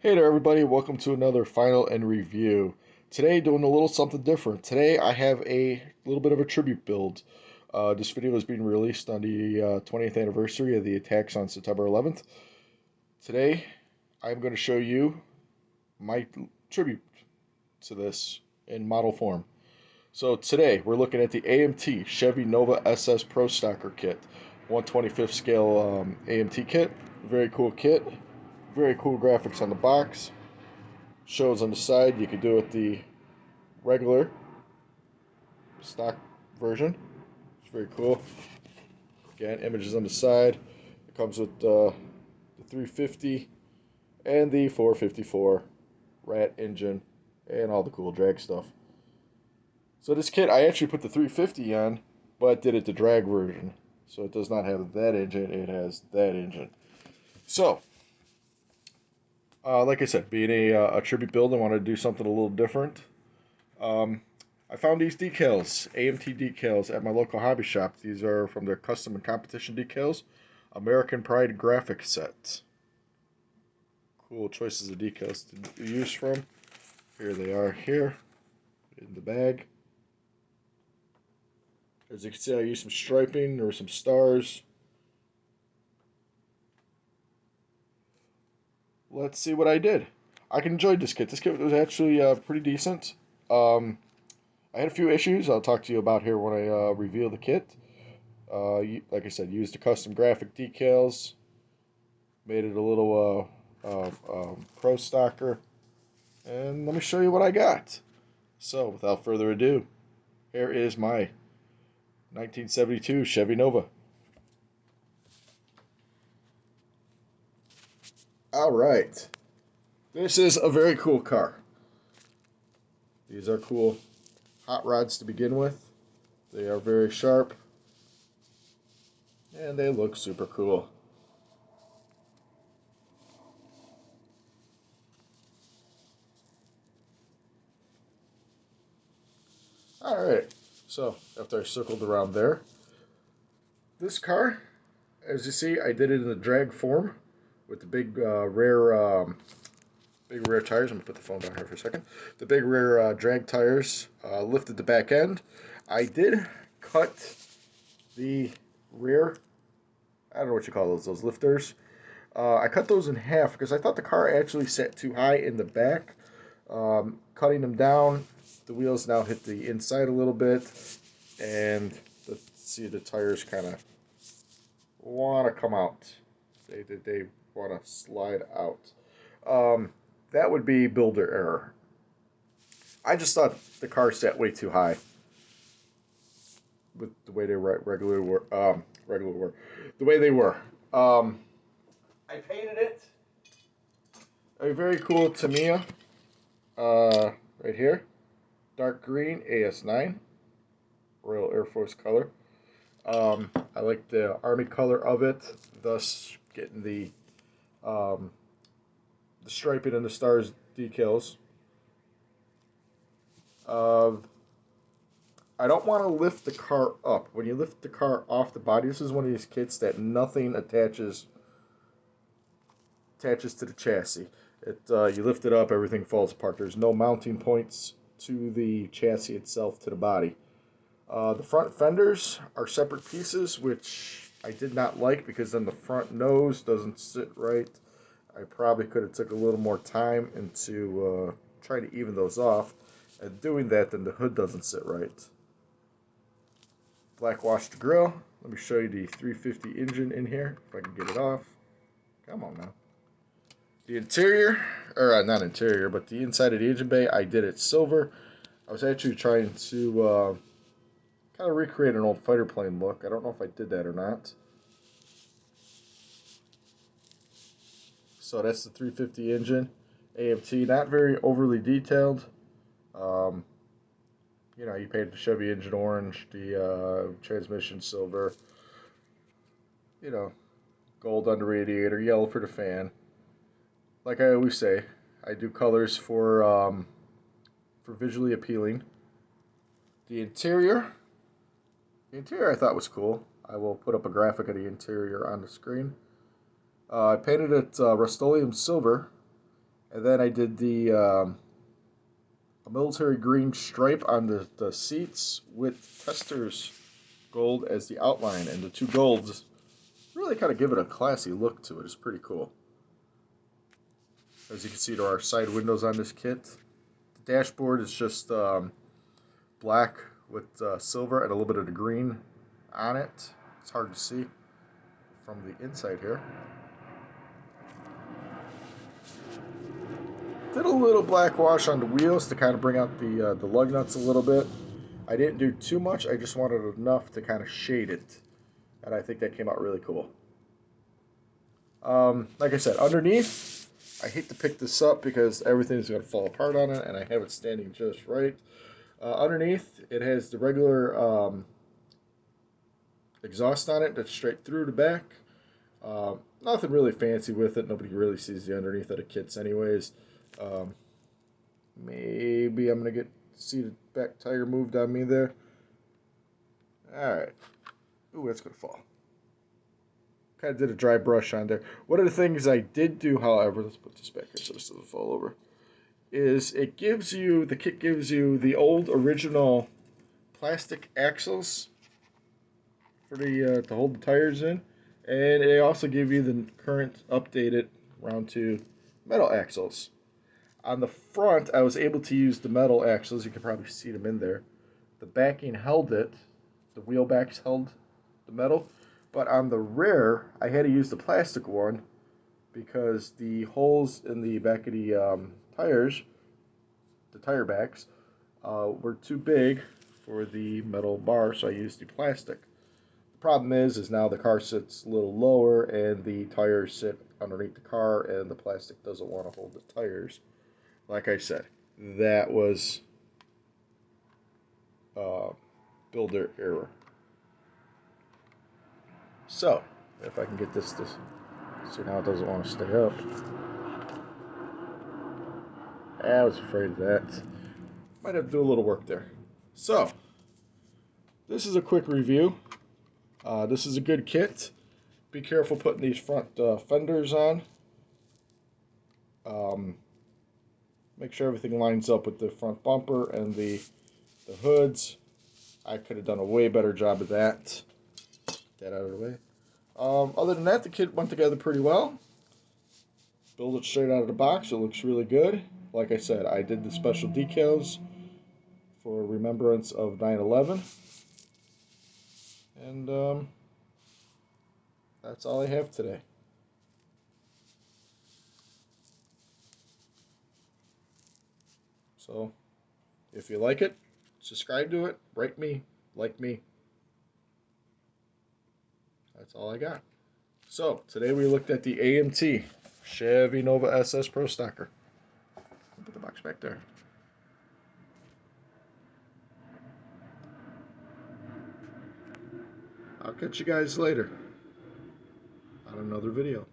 Hey there, everybody. Welcome to another final and review. Today, doing a little something different. Today, I have a little bit of a tribute build. This video is being released on the 20th anniversary of the attacks on September 11th. Today, I'm going to show you my tribute to this in model form. So today, we're looking at the AMT Chevy Nova SS Pro Stocker Kit, 1/25th scale AMT kit. Very cool kit. Very cool graphics on the box. Shows on the side. You can do it the regular stock version. It's very cool. Again, images on the side. It comes with the 350 and the 454 rat engine and all the cool drag stuff. So this kit, I actually put the 350 on, but did it the drag version. So it does not have that engine, it has that engine. So, like I said, being a tribute build, I want to do something a little different. I found these decals, AMT decals, at my local hobby shop. These are from their custom and competition decals, American Pride graphic set. Cool choices of decals to use from. Here they are here in the bag. As you can see, I used some striping or some stars. Let's see what I did. I enjoyed this kit. This kit was actually pretty decent. I had a few issues I'll talk to you about here when I reveal the kit. Like I said, used the custom graphic decals. Made it a little pro stocker. And let me show you what I got. So, without further ado, here is my 1972 Chevy Nova. Alright. This is a very cool car. These are cool hot rods to begin with. They are very sharp. And they look super cool. Alright, so after I circled around there, this car, as you see, I did it in the drag form with the big big rear tires. I'm gonna put the phone down here for a second. The big rear drag tires, lifted the back end. I did cut the rear, I don't know what you call those lifters. I cut those in half because I thought the car actually sat too high in the back. Cutting them down, the wheels now hit the inside a little bit, and see the tires kind of want to come out. They want to slide out. That would be builder error. I just thought the car sat way too high with the way they regularly were. The way they were. I painted it a very cool Tamiya. Right here, dark green AS9, Royal Air Force color. I like the Army color of it, thus getting the striping and the stars decals. I don't want to lift the car up. When you lift the car off the body, this is one of these kits that nothing attaches to the chassis. You lift it up, everything falls apart. There's no mounting points to the chassis itself, to the body. The front fenders are separate pieces, which I did not like because then the front nose doesn't sit right. I probably could have took a little more time into trying to even those off. And doing that, then the hood doesn't sit right. Black washed grill. Let me show you the 350 engine in here, if I can get it off. Come on now. The interior, or not interior, but the inside of the engine bay, I did it silver. I was actually trying to kind of recreate an old fighter plane look. I don't know if I did that or not. So that's the 350 engine. AMT, not very overly detailed. You know, you painted the Chevy engine orange, the transmission silver, you know, gold on the radiator, yellow for the fan. Like I always say, I do colors for visually appealing. The interior I thought was cool. I will put up a graphic of the interior on the screen. I painted it Rust-Oleum silver, And then I did the a military green stripe on the seats with Tester's gold as the outline, and the two golds really kind of give it a classy look to it. It's pretty cool. As you can see, there are side windows on this kit. The dashboard is just black with silver and a little bit of the green on it. It's hard to see from the inside here. Did a little black wash on the wheels to kind of bring out the lug nuts a little bit. I didn't do too much. I just wanted enough to kind of shade it. And I think that came out really cool. Like I said, underneath, I hate to pick this up because everything's going to fall apart on it, and I have it standing just right. Underneath, it has the regular exhaust on it that's straight through the back. Nothing really fancy with it. Nobody really sees the underneath of the kits anyways. Maybe I'm going to see the back tire moved on me there. Alright. Ooh, that's going to fall. Kind of did a dry brush on there. One of the things I did do, however, let's put this back here so this doesn't fall over, is the kit gives you the old original plastic axles for to hold the tires in, and they also give you the current updated round 2 metal axles. On the front, I was able to use the metal axles. You can probably see them in there. The backing held it. The wheel backs held the metal. But on the rear, I had to use the plastic one because the holes in the back of the tires, the tire backs, were too big for the metal bar, so I used the plastic. The problem is now the car sits a little lower and the tires sit underneath the car and the plastic doesn't want to hold the tires. Like I said, that was builder error. So, if I can get this see now it doesn't want to stay up. I was afraid of that. Might have to do a little work there. So, this is a quick review. This is a good kit. Be careful putting these front fenders on. Make sure everything lines up with the front bumper and the hoods. I could have done a way better job of that. Get that out of the way. Other than that, the kit went together pretty well. Build it straight out of the box. It looks really good. Like I said, I did the special decals for remembrance of 9/11. And that's all I have today. So, if you like it, subscribe to it, rate me, like me. That's all I got. So, today we looked at the AMT Chevy Nova SS Pro Stocker. I'll put the box back there. I'll catch you guys later on another video.